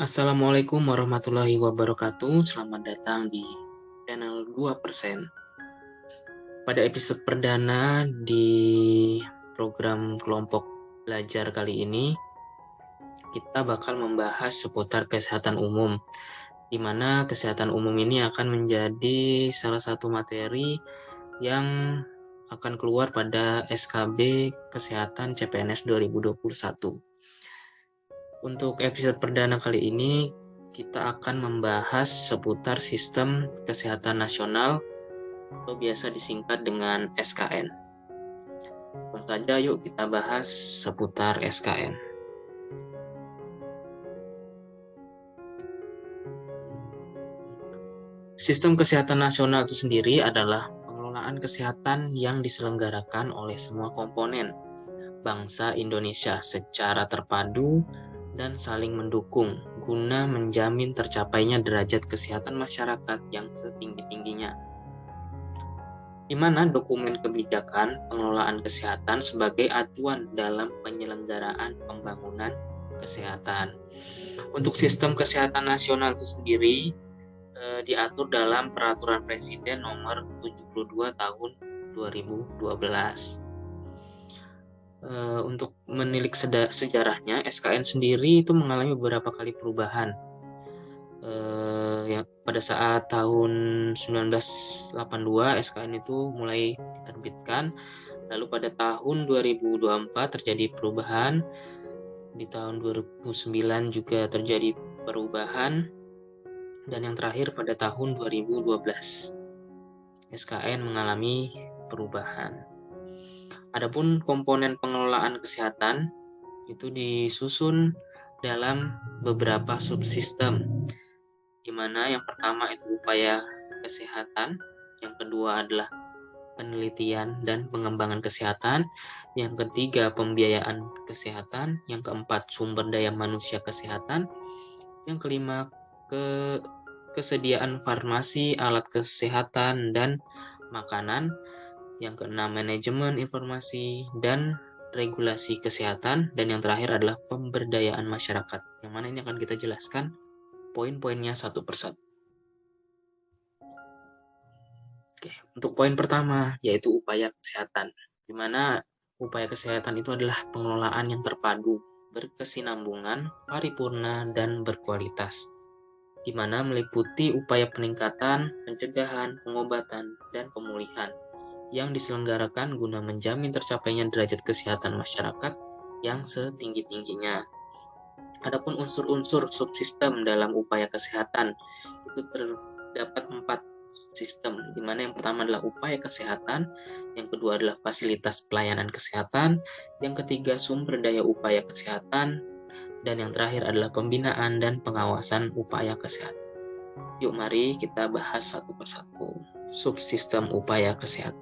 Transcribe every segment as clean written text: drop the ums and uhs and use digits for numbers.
Assalamualaikum warahmatullahi wabarakatuh. Selamat datang di channel 2%. Pada episode perdana di program kelompok belajar kali ini, kita bakal membahas seputar kesehatan umum, di mana kesehatan umum ini akan menjadi salah satu materi yang akan keluar pada SKB Kesehatan CPNS 2021. Untuk episode perdana kali ini, kita akan membahas seputar Sistem Kesehatan Nasional atau biasa disingkat dengan SKN. Langsung saja yuk kita bahas seputar SKN. Sistem Kesehatan Nasional itu sendiri adalah pengelolaan kesehatan yang diselenggarakan oleh semua komponen bangsa Indonesia secara terpadu dan saling mendukung guna menjamin tercapainya derajat kesehatan masyarakat yang setinggi-tingginya, di mana dokumen kebijakan pengelolaan kesehatan sebagai acuan dalam penyelenggaraan pembangunan kesehatan. Untuk sistem kesehatan nasional itu sendiri diatur dalam Peraturan Presiden Nomor 72 Tahun 2012. Untuk menilik sejarahnya, SKN sendiri itu mengalami beberapa kali perubahan. Yang pada saat tahun 1982 SKN itu mulai diterbitkan, lalu pada tahun 2024 terjadi perubahan, di tahun 2009 juga terjadi perubahan, dan yang terakhir pada tahun 2012 SKN mengalami perubahan. Adapun komponen pengelolaan kesehatan itu disusun dalam beberapa subsistem, di mana yang pertama itu upaya kesehatan, yang kedua adalah penelitian dan pengembangan kesehatan, yang ketiga pembiayaan kesehatan, yang keempat sumber daya manusia kesehatan, yang kelima kesediaan farmasi, alat kesehatan, dan makanan, yang keenam manajemen informasi dan regulasi kesehatan, dan yang terakhir adalah pemberdayaan masyarakat, yang mana ini akan kita jelaskan poin-poinnya satu persatu. Oke, untuk poin pertama yaitu upaya kesehatan, di mana upaya kesehatan itu adalah pengelolaan yang terpadu, berkesinambungan, paripurna, dan berkualitas, di mana meliputi upaya peningkatan, pencegahan, pengobatan, dan pemulihan yang diselenggarakan guna menjamin tercapainya derajat kesehatan masyarakat yang setinggi-tingginya. Adapun unsur-unsur subsistem dalam upaya kesehatan itu terdapat 4 sistem, di mana yang pertama adalah upaya kesehatan, yang kedua adalah fasilitas pelayanan kesehatan, yang ketiga sumber daya upaya kesehatan, dan yang terakhir adalah pembinaan dan pengawasan upaya kesehatan. Yuk mari kita bahas satu persatu subsistem upaya kesehatan.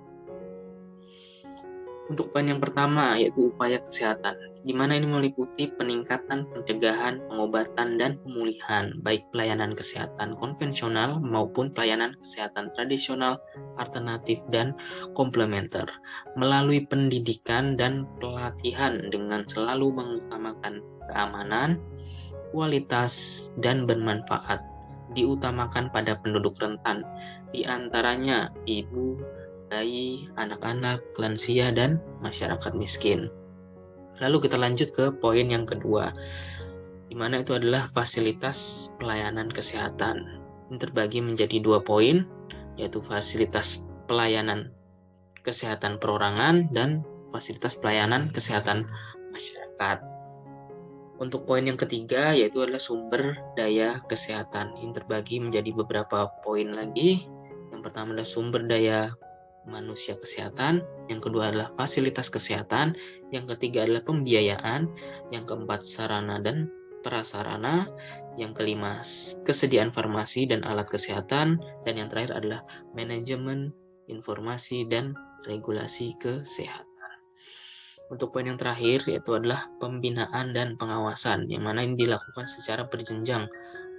Untuk poin yang pertama yaitu upaya kesehatan, di mana ini meliputi peningkatan pencegahan, pengobatan, dan pemulihan, baik pelayanan kesehatan konvensional maupun pelayanan kesehatan tradisional, alternatif, dan komplementer, melalui pendidikan dan pelatihan dengan selalu mengutamakan keamanan, kualitas, dan bermanfaat, diutamakan pada penduduk rentan, di antaranya ibu, bayi, anak-anak, lansia, dan masyarakat miskin. Lalu kita lanjut ke poin yang kedua, di mana itu adalah fasilitas pelayanan kesehatan. Ini terbagi menjadi 2 poin, yaitu fasilitas pelayanan kesehatan perorangan dan fasilitas pelayanan kesehatan masyarakat. Untuk poin yang ketiga yaitu adalah sumber daya kesehatan. Ini terbagi menjadi beberapa poin lagi. Yang pertama adalah sumber daya manusia kesehatan, yang kedua adalah fasilitas kesehatan, yang ketiga adalah pembiayaan, yang keempat sarana dan prasarana, yang kelima kesediaan farmasi dan alat kesehatan, dan yang terakhir adalah manajemen informasi dan regulasi kesehatan. Untuk poin yang terakhir yaitu adalah pembinaan dan pengawasan, yang mana ini dilakukan secara berjenjang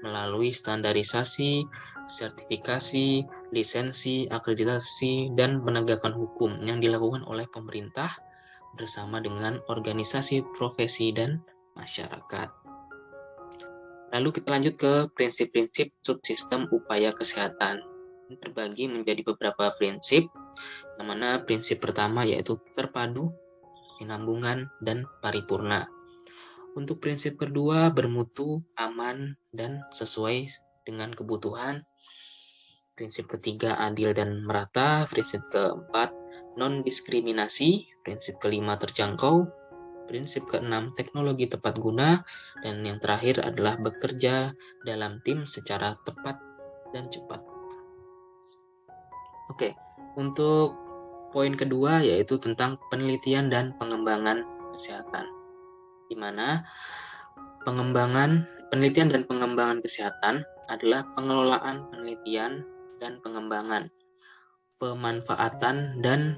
melalui standarisasi, sertifikasi, lisensi, akreditasi, dan penegakan hukum yang dilakukan oleh pemerintah bersama dengan organisasi profesi dan masyarakat. Lalu kita lanjut ke prinsip-prinsip subsistem upaya kesehatan. Ini terbagi menjadi beberapa prinsip, yang mana prinsip pertama yaitu terpadu, kesinambungan, dan paripurna. Untuk prinsip kedua, bermutu, aman, dan sesuai dengan kebutuhan. Prinsip ketiga, adil dan merata. Prinsip keempat, non-diskriminasi. Prinsip kelima, terjangkau. Prinsip keenam, teknologi tepat guna. Dan yang terakhir adalah bekerja dalam tim secara tepat dan cepat. Oke, untuk poin kedua yaitu tentang penelitian dan pengembangan kesehatan. Di mana penelitian dan pengembangan kesehatan adalah pengelolaan penelitian dan pengembangan, pemanfaatan dan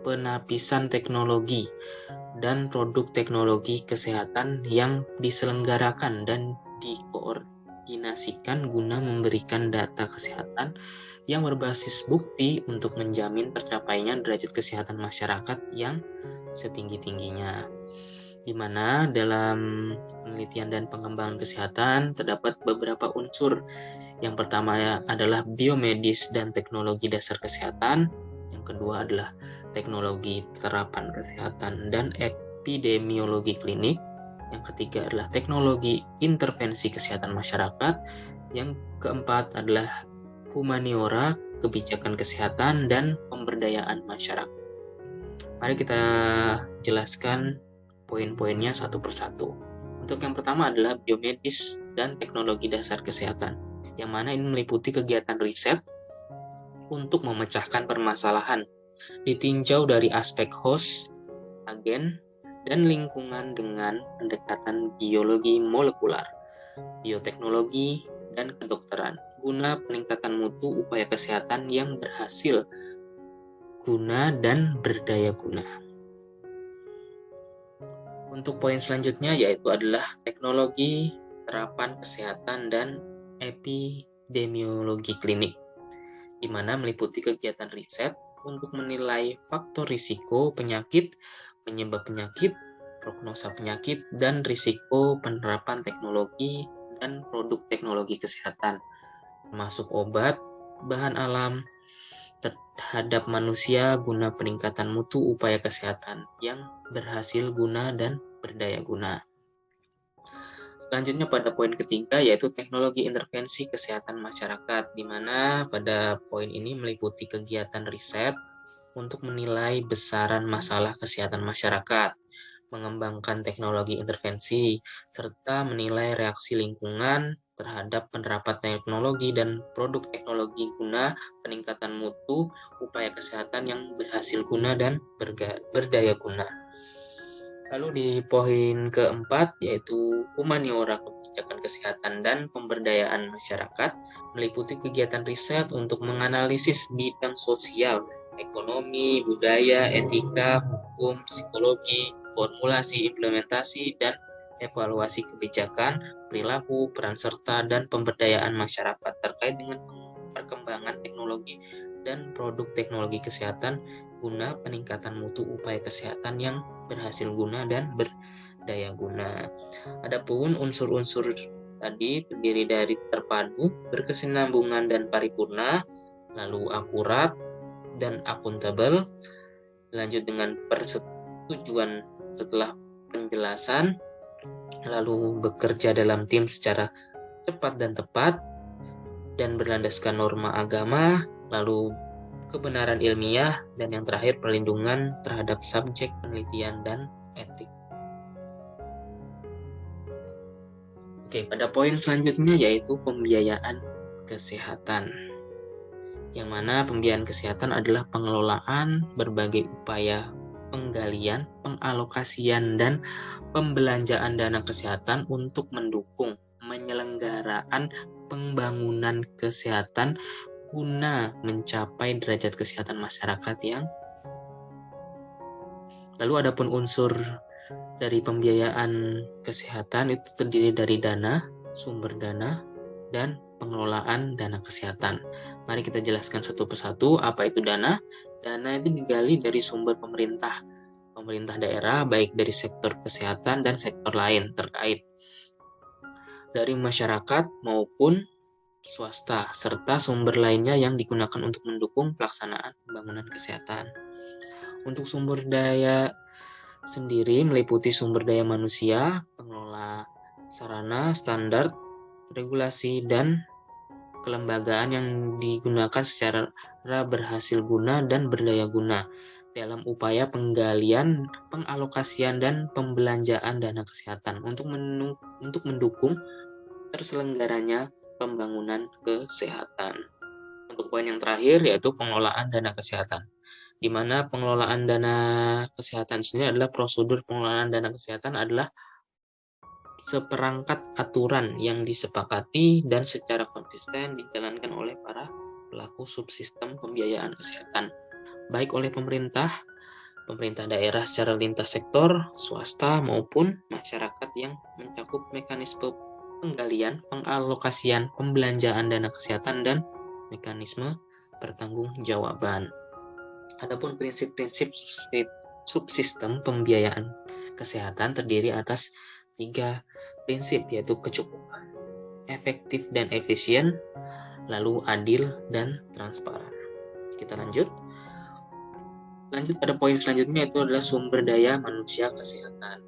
penapisan teknologi dan produk teknologi kesehatan yang diselenggarakan dan dikoordinasikan guna memberikan data kesehatan yang berbasis bukti untuk menjamin tercapainya derajat kesehatan masyarakat yang setinggi-tingginya. Di mana dalam penelitian dan pengembangan kesehatan terdapat beberapa unsur. Yang pertama adalah biomedis dan teknologi dasar kesehatan. Yang kedua adalah teknologi terapan kesehatan dan epidemiologi klinik. Yang ketiga adalah teknologi intervensi kesehatan masyarakat. Yang keempat adalah humaniora, kebijakan kesehatan, dan pemberdayaan masyarakat. Mari kita jelaskan poin-poinnya satu persatu. Untuk yang pertama adalah biomedis dan teknologi dasar kesehatan, yang mana ini meliputi kegiatan riset untuk memecahkan permasalahan, ditinjau dari aspek host, agen, dan lingkungan dengan pendekatan biologi molekular, bioteknologi, dan kedokteran, guna peningkatan mutu upaya kesehatan yang berhasil guna dan berdaya guna. Untuk poin selanjutnya yaitu adalah teknologi terapan kesehatan dan epidemiologi klinik, di mana meliputi kegiatan riset untuk menilai faktor risiko penyakit, penyebab penyakit, prognosa penyakit, dan risiko penerapan teknologi dan produk teknologi kesehatan, termasuk obat, bahan alam, terhadap manusia guna peningkatan mutu upaya kesehatan yang berhasil guna dan berdaya guna. Selanjutnya pada poin ketiga yaitu teknologi intervensi kesehatan masyarakat, di mana pada poin ini meliputi kegiatan riset untuk menilai besaran masalah kesehatan masyarakat, mengembangkan teknologi intervensi, serta menilai reaksi lingkungan terhadap penerapan teknologi dan produk teknologi guna peningkatan mutu upaya kesehatan yang berhasil guna dan berdaya guna. Lalu di poin keempat yaitu humaniora, kebijakan kesehatan dan pemberdayaan masyarakat, meliputi kegiatan riset untuk menganalisis bidang sosial, ekonomi, budaya, etika, hukum, psikologi, formulasi, implementasi, dan evaluasi kebijakan, perilaku, peran serta, dan pemberdayaan masyarakat terkait dengan perkembangan teknologi dan produk teknologi kesehatan guna peningkatan mutu upaya kesehatan yang berhasil guna dan berdaya guna. Adapun unsur-unsur tadi terdiri dari terpadu, berkesinambungan dan paripurna, lalu akurat dan akuntabel, lanjut dengan persetujuan setelah penjelasan, lalu bekerja dalam tim secara cepat dan tepat, dan berlandaskan norma agama, lalu kebenaran ilmiah, dan yang terakhir perlindungan terhadap subjek penelitian dan etik. Oke, pada poin selanjutnya yaitu pembiayaan kesehatan, yang mana pembiayaan kesehatan adalah pengelolaan berbagai upaya penggalian, pengalokasian, dan pembelanjaan dana kesehatan untuk mendukung penyelenggaraan pembangunan kesehatan guna mencapai derajat kesehatan masyarakat yang. Lalu adapun unsur dari pembiayaan kesehatan itu terdiri dari dana, sumber dana, dan pengelolaan dana kesehatan. Mari kita jelaskan satu persatu apa itu dana. Dana itu digali dari sumber pemerintah daerah, baik dari sektor kesehatan dan sektor lain terkait. dari masyarakat maupun swasta, serta sumber lainnya yang digunakan untuk mendukung pelaksanaan pembangunan kesehatan. Untuk sumber daya sendiri meliputi sumber daya manusia, pengelola sarana, standar, regulasi, dan kelembagaan yang digunakan secara berhasil guna dan berdaya guna dalam upaya penggalian, pengalokasian, dan pembelanjaan dana kesehatan untuk mendukung terselenggaranya pembangunan kesehatan. Untuk poin yang terakhir yaitu pengelolaan dana kesehatan, di mana pengelolaan dana kesehatan ini adalah prosedur pengelolaan dana kesehatan adalah seperangkat aturan yang disepakati dan secara konsisten dijalankan oleh para pelaku subsistem pembiayaan kesehatan, baik oleh pemerintah daerah secara lintas sektor, swasta, maupun masyarakat yang mencakup mekanisme penggalian, pengalokasian, pembelanjaan dana kesehatan, dan mekanisme pertanggungjawaban. Adapun prinsip-prinsip subsistem pembiayaan kesehatan terdiri atas 3 prinsip, yaitu kecukupan, efektif dan efisien, lalu adil dan transparan. Kita lanjut pada poin selanjutnya, itu adalah sumber daya manusia kesehatan,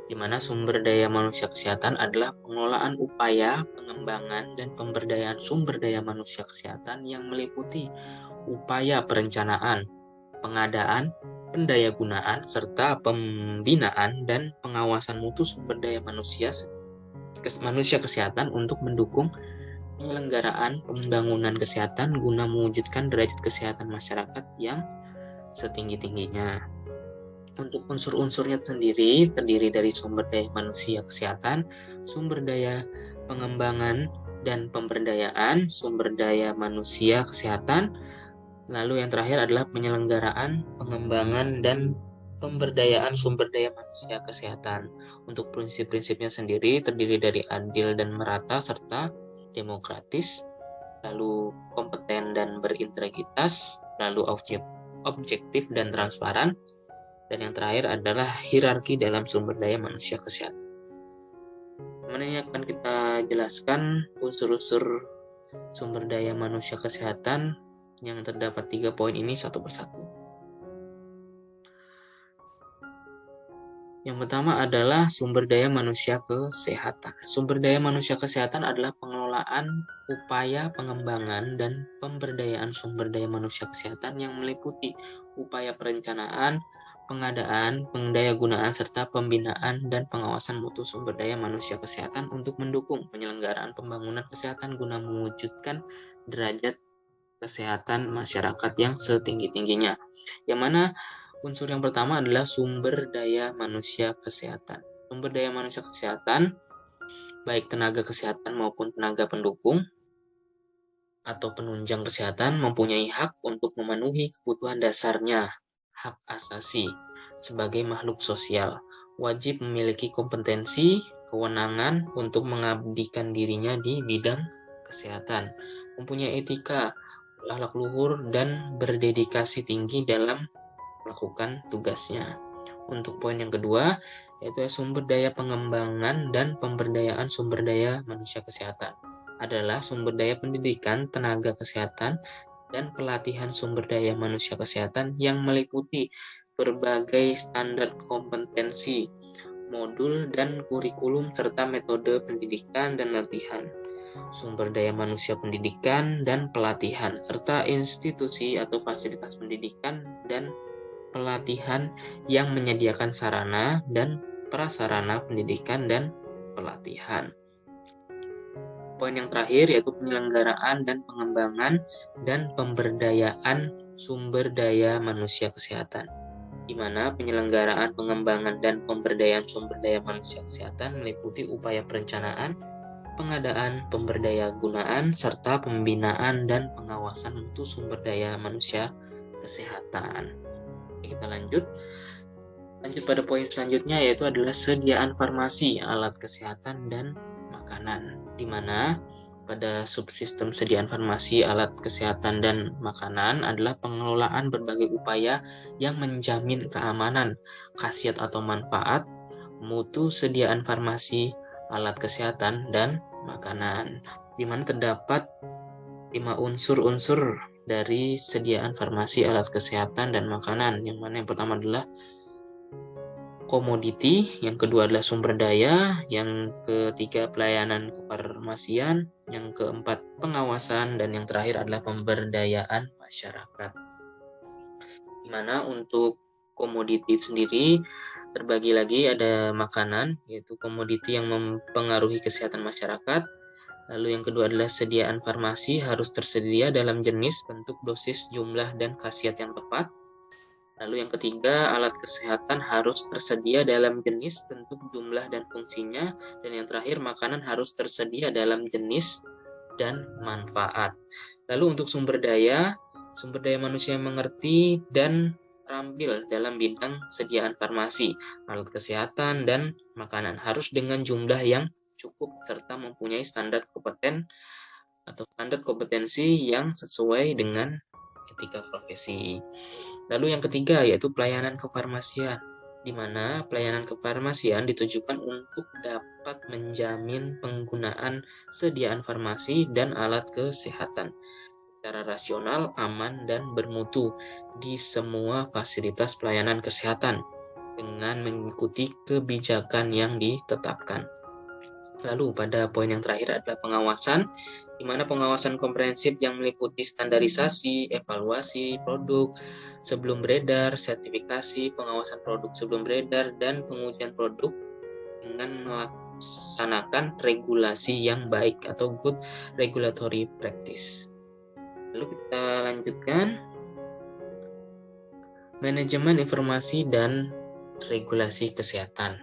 di mana sumber daya manusia kesehatan adalah pengelolaan upaya, pengembangan, dan pemberdayaan sumber daya manusia kesehatan yang meliputi upaya perencanaan, pengadaan, pendayagunaan, serta pembinaan dan pengawasan mutu sumber daya manusia kesehatan untuk mendukung penyelenggaraan pembangunan kesehatan guna mewujudkan derajat kesehatan masyarakat yang setinggi-tingginya. Untuk unsur-unsurnya sendiri terdiri dari sumber daya manusia kesehatan, sumber daya pengembangan dan pemberdayaan sumber daya manusia kesehatan, lalu yang terakhir adalah penyelenggaraan, pengembangan, dan pemberdayaan sumber daya manusia kesehatan. Untuk prinsip-prinsipnya sendiri terdiri dari adil dan merata serta demokratis, lalu kompeten dan berintegritas, lalu objektif dan transparan, dan yang terakhir adalah hierarki dalam sumber daya manusia kesehatan. Ini akan kita jelaskan unsur-unsur sumber daya manusia kesehatan yang terdapat 3 poin ini satu persatu. Yang pertama adalah sumber daya manusia kesehatan. Sumber daya manusia kesehatan adalah pengelolaan upaya pengembangan dan pemberdayaan sumber daya manusia kesehatan yang meliputi upaya perencanaan, pengadaan, pendayagunaan, serta pembinaan dan pengawasan mutu sumber daya manusia kesehatan untuk mendukung penyelenggaraan pembangunan kesehatan guna mewujudkan derajat kesehatan masyarakat yang setinggi-tingginya. Yang mana unsur yang pertama adalah sumber daya manusia kesehatan. Sumber daya manusia kesehatan, baik tenaga kesehatan maupun tenaga pendukung atau penunjang kesehatan, mempunyai hak untuk memenuhi kebutuhan dasarnya, hak asasi sebagai makhluk sosial, wajib memiliki kompetensi, kewenangan untuk mengabdikan dirinya di bidang kesehatan, mempunyai etika, akhlak luhur, dan berdedikasi tinggi dalam melakukan tugasnya. Untuk poin yang kedua, yaitu sumber daya pengembangan dan pemberdayaan sumber daya manusia kesehatan adalah sumber daya pendidikan tenaga kesehatan dan pelatihan sumber daya manusia kesehatan yang meliputi berbagai standar kompetensi, modul, dan kurikulum serta metode pendidikan dan latihan, sumber daya manusia pendidikan dan pelatihan, serta institusi atau fasilitas pendidikan dan pelatihan yang menyediakan sarana dan prasarana pendidikan dan pelatihan. Poin yang terakhir yaitu penyelenggaraan dan pengembangan dan pemberdayaan sumber daya manusia kesehatan, di mana penyelenggaraan, pengembangan, dan pemberdayaan sumber daya manusia kesehatan meliputi upaya perencanaan, pengadaan, pemberdayagunaan, serta pembinaan dan pengawasan mutu sumber daya manusia kesehatan. Kita lanjut pada poin selanjutnya, yaitu adalah sediaan farmasi, alat kesehatan, dan makanan, di mana pada subsistem sediaan farmasi, alat kesehatan, dan makanan adalah pengelolaan berbagai upaya yang menjamin keamanan, khasiat atau manfaat, mutu sediaan farmasi, alat kesehatan, dan makanan, di mana terdapat 5 unsur-unsur dari sediaan farmasi, alat kesehatan, dan makanan, yang mana yang pertama adalah komoditi, yang kedua adalah sumber daya, yang ketiga pelayanan kefarmasian, yang keempat pengawasan, dan yang terakhir adalah pemberdayaan masyarakat. Di mana untuk komoditi sendiri terbagi lagi, ada makanan, yaitu komoditi yang mempengaruhi kesehatan masyarakat. Lalu yang kedua adalah sediaan farmasi, harus tersedia dalam jenis, bentuk, dosis, jumlah, dan khasiat yang tepat. Lalu yang ketiga, alat kesehatan harus tersedia dalam jenis, bentuk, jumlah, dan fungsinya. Dan yang terakhir, makanan harus tersedia dalam jenis dan manfaat. Lalu untuk sumber daya manusia yang mengerti dan terampil dalam bidang sediaan farmasi, alat kesehatan, dan makanan harus dengan jumlah yang cukup serta mempunyai standar kompetensi yang sesuai dengan etika profesi. Lalu yang ketiga yaitu pelayanan kefarmasian, di mana pelayanan kefarmasian ditujukan untuk dapat menjamin penggunaan sediaan farmasi dan alat kesehatan secara rasional, aman, dan bermutu di semua fasilitas pelayanan kesehatan dengan mengikuti kebijakan yang ditetapkan. Lalu pada poin yang terakhir adalah pengawasan, di mana pengawasan komprehensif yang meliputi standarisasi, evaluasi produk sebelum beredar, sertifikasi, pengawasan produk sebelum beredar, dan pengujian produk dengan melaksanakan regulasi yang baik atau good regulatory practice. Lalu kita lanjutkan, manajemen informasi dan regulasi kesehatan,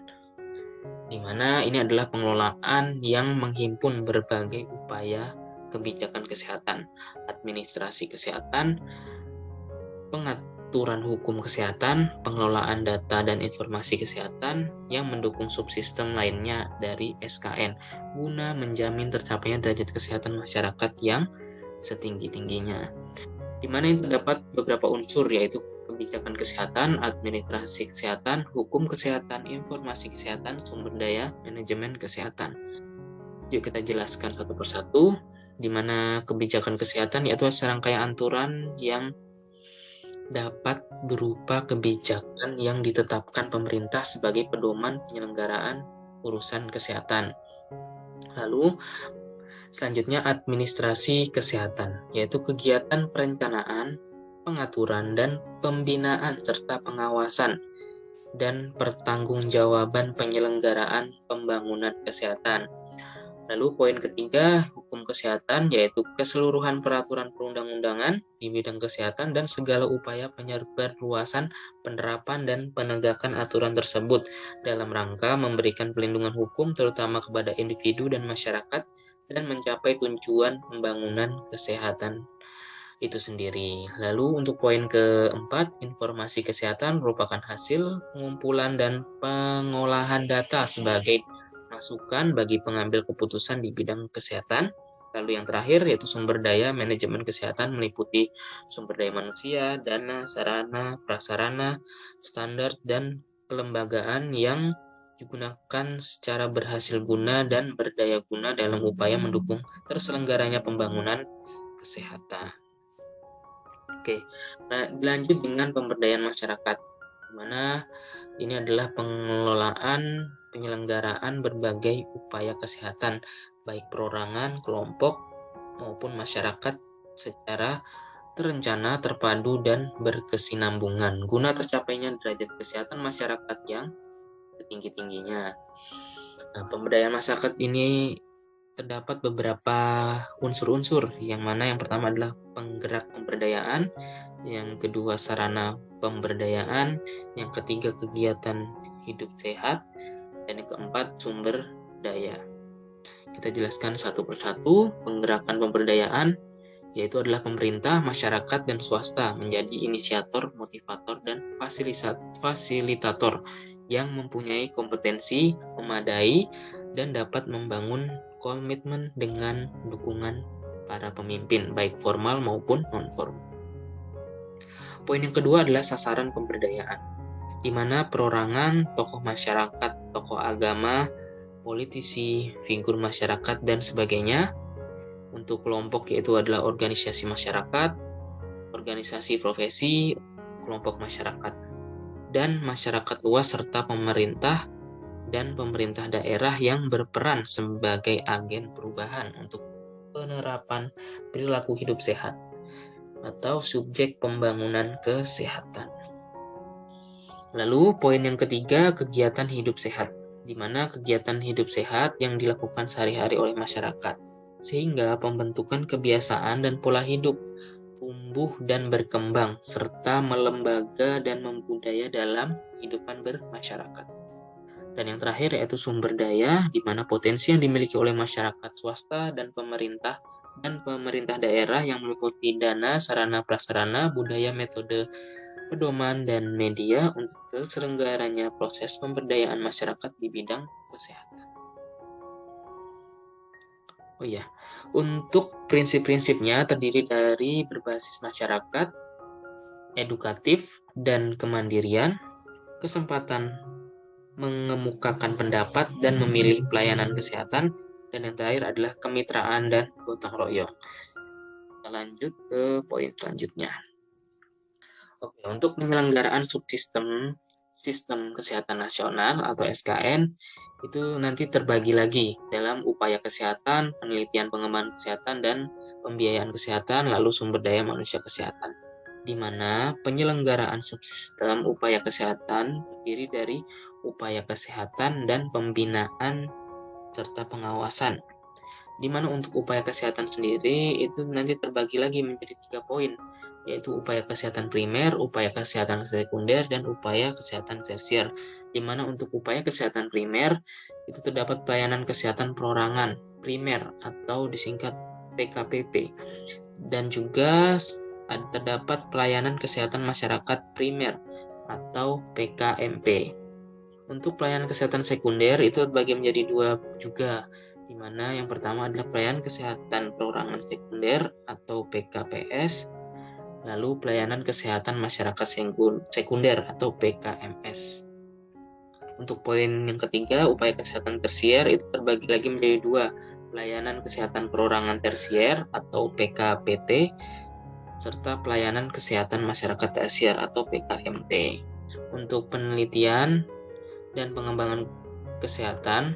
di mana ini adalah pengelolaan yang menghimpun berbagai upaya kebijakan kesehatan, administrasi kesehatan, pengaturan hukum kesehatan, pengelolaan data dan informasi kesehatan yang mendukung subsistem lainnya dari SKN, guna menjamin tercapainya derajat kesehatan masyarakat yang setinggi-tingginya. Di mana ini terdapat beberapa unsur, yaitu kebijakan kesehatan, administrasi kesehatan, hukum kesehatan, informasi kesehatan, sumber daya, manajemen kesehatan. Yuk kita jelaskan satu persatu, di mana kebijakan kesehatan yaitu serangkaian aturan yang dapat berupa kebijakan yang ditetapkan pemerintah sebagai pedoman penyelenggaraan urusan kesehatan. Lalu selanjutnya administrasi kesehatan, yaitu kegiatan perencanaan, pengaturan, dan pembinaan serta pengawasan dan pertanggungjawaban penyelenggaraan pembangunan kesehatan. Lalu poin ketiga, hukum kesehatan, yaitu keseluruhan peraturan perundang-undangan di bidang kesehatan dan segala upaya penyebarluasan, penerapan, dan penegakan aturan tersebut dalam rangka memberikan perlindungan hukum terutama kepada individu dan masyarakat dan mencapai tujuan pembangunan kesehatan itu sendiri. Lalu untuk poin keempat, informasi kesehatan merupakan hasil pengumpulan dan pengolahan data sebagai masukan bagi pengambil keputusan di bidang kesehatan. Lalu yang terakhir yaitu sumber daya manajemen kesehatan meliputi sumber daya manusia, dana, sarana, prasarana, standar, dan kelembagaan yang digunakan secara berhasil guna dan berdaya guna dalam upaya mendukung terselenggaranya pembangunan kesehatan. Oke, nah lanjut dengan pemberdayaan masyarakat, di mana ini adalah pengelolaan penyelenggaraan berbagai upaya kesehatan, baik perorangan, kelompok, maupun masyarakat secara terencana, terpadu, dan berkesinambungan, guna tercapainya derajat kesehatan masyarakat yang setinggi-tingginya. Nah, pemberdayaan masyarakat ini terdapat beberapa unsur-unsur, yang mana yang pertama adalah penggerak pemberdayaan, yang kedua sarana pemberdayaan, yang ketiga kegiatan hidup sehat, dan yang keempat sumber daya. Kita jelaskan satu persatu. Penggerakan pemberdayaan yaitu adalah pemerintah, masyarakat, dan swasta menjadi inisiator, motivator, dan fasilitator yang mempunyai kompetensi memadai dan dapat membangun komitmen dengan dukungan para pemimpin, baik formal maupun non-formal. Poin yang kedua adalah sasaran pemberdayaan, di mana perorangan, tokoh masyarakat, tokoh agama, politisi, figur masyarakat, dan sebagainya. Untuk kelompok yaitu adalah organisasi masyarakat, organisasi profesi, kelompok masyarakat, dan masyarakat luas serta pemerintah dan pemerintah daerah yang berperan sebagai agen perubahan untuk penerapan perilaku hidup sehat atau subjek pembangunan kesehatan. Lalu poin yang ketiga, kegiatan hidup sehat, di mana kegiatan hidup sehat yang dilakukan sehari-hari oleh masyarakat, sehingga pembentukan kebiasaan dan pola hidup tumbuh dan berkembang, serta melembaga dan membudaya dalam kehidupan bermasyarakat. Dan yang terakhir yaitu sumber daya, di mana potensi yang dimiliki oleh masyarakat swasta dan pemerintah daerah yang meliputi dana, sarana prasarana, budaya, metode, pedoman, dan media untuk terselenggaranya proses pemberdayaan masyarakat di bidang kesehatan. Oh iya, untuk prinsip-prinsipnya terdiri dari berbasis masyarakat, edukatif, dan kemandirian, kesempatan mengemukakan pendapat dan memilih pelayanan kesehatan, dan yang terakhir adalah kemitraan dan gotong royong. Kita lanjut ke poin selanjutnya. Oke, untuk penyelenggaraan sistem kesehatan nasional atau SKN itu nanti terbagi lagi dalam upaya kesehatan, penelitian pengembangan kesehatan, dan pembiayaan kesehatan, lalu sumber daya manusia kesehatan, di mana penyelenggaraan subsistem upaya kesehatan terdiri dari upaya kesehatan dan pembinaan serta pengawasan, di mana untuk upaya kesehatan sendiri itu nanti terbagi lagi menjadi 3 poin, yaitu upaya kesehatan primer, upaya kesehatan sekunder, dan upaya kesehatan tersier. Di mana untuk upaya kesehatan primer itu terdapat pelayanan kesehatan perorangan primer atau disingkat PKPP, dan juga terdapat pelayanan kesehatan masyarakat primer atau PKMP. Untuk pelayanan kesehatan sekunder itu terbagi menjadi 2 juga, di mana yang pertama adalah pelayanan kesehatan perorangan sekunder atau PKPS, lalu pelayanan kesehatan masyarakat sekunder atau PKMS. Untuk poin yang ketiga, upaya kesehatan tersier itu terbagi lagi menjadi 2, pelayanan kesehatan perorangan tersier atau PKPT, serta pelayanan kesehatan masyarakat tersier atau PKMT. Untuk penelitian dan pengembangan kesehatan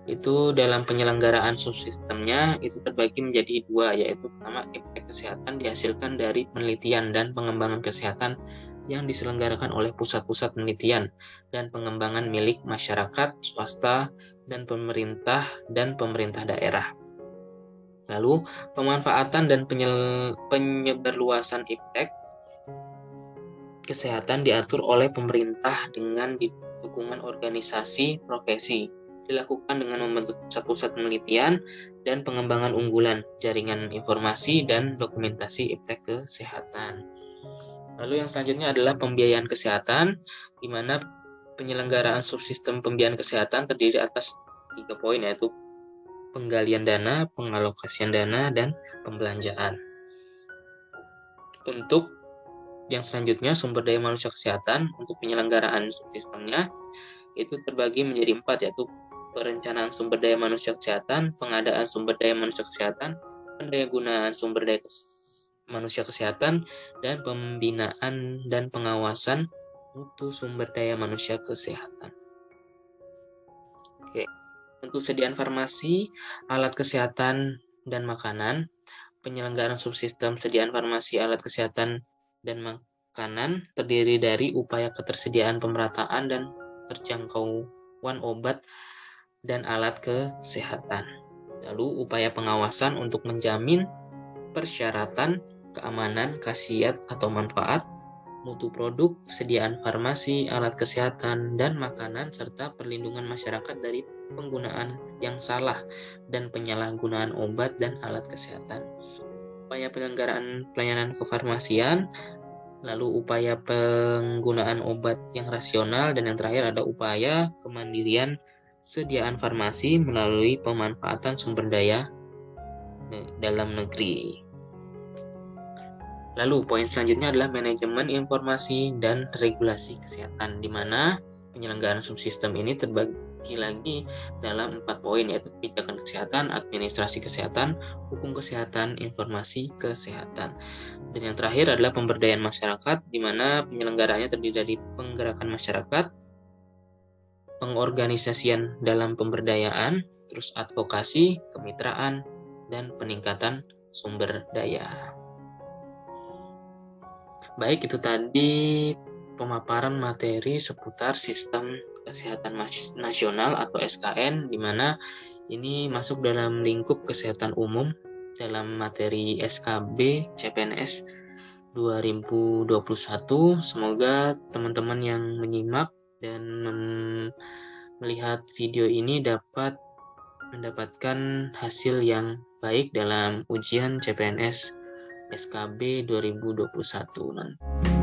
itu dalam penyelenggaraan subsistemnya itu terbagi menjadi 2, yaitu pertama efek kesehatan dihasilkan dari penelitian dan pengembangan kesehatan yang diselenggarakan oleh pusat-pusat penelitian dan pengembangan milik masyarakat, swasta, dan pemerintah daerah. Lalu pemanfaatan dan penyebarluasan iptek kesehatan diatur oleh pemerintah dengan dukungan organisasi profesi, dilakukan dengan membentuk pusat-pusat penelitian dan pengembangan unggulan, jaringan informasi, dan dokumentasi iptek kesehatan. Lalu yang selanjutnya adalah pembiayaan kesehatan, di mana penyelenggaraan subsistem pembiayaan kesehatan terdiri atas 3 poin, yaitu penggalian dana, pengalokasian dana, dan pembelanjaan. Untuk yang selanjutnya, sumber daya manusia kesehatan, untuk penyelenggaraan subsistemnya itu terbagi menjadi 4, yaitu perencanaan sumber daya manusia kesehatan, pengadaan sumber daya manusia kesehatan, pendayagunaan sumber daya manusia kesehatan, dan pembinaan dan pengawasan mutu sumber daya manusia kesehatan. Oke. Untuk sediaan farmasi, alat kesehatan, dan makanan, penyelenggaraan subsistem sediaan farmasi, alat kesehatan, dan makanan terdiri dari upaya ketersediaan, pemerataan, dan terjangkauan obat dan alat kesehatan. Lalu upaya pengawasan untuk menjamin persyaratan, keamanan, khasiat atau manfaat, mutu produk, sediaan farmasi, alat kesehatan, dan makanan, serta perlindungan masyarakat dari penggunaan yang salah dan penyalahgunaan obat dan alat kesehatan. Upaya penyelenggaraan pelayanan kefarmasian, lalu upaya penggunaan obat yang rasional, dan yang terakhir ada upaya kemandirian sediaan farmasi melalui pemanfaatan sumber daya dalam negeri. Lalu poin selanjutnya adalah manajemen informasi dan regulasi kesehatan, di mana Penyelenggaraan subsistem ini terbagi lagi dalam 4 poin, yaitu kebijakan kesehatan, administrasi kesehatan, hukum kesehatan, informasi kesehatan. Dan yang terakhir adalah pemberdayaan masyarakat, di mana penyelenggaraannya terdiri dari penggerakan masyarakat, pengorganisasian dalam pemberdayaan, terus advokasi, kemitraan, dan peningkatan sumber daya. Baik, itu tadi pemaparan materi seputar sistem kesehatan nasional atau SKN, di mana ini masuk dalam lingkup kesehatan umum dalam materi SKB CPNS 2021. Semoga teman-teman yang menyimak dan melihat video ini dapat mendapatkan hasil yang baik dalam ujian CPNS SKB 2021 nanti.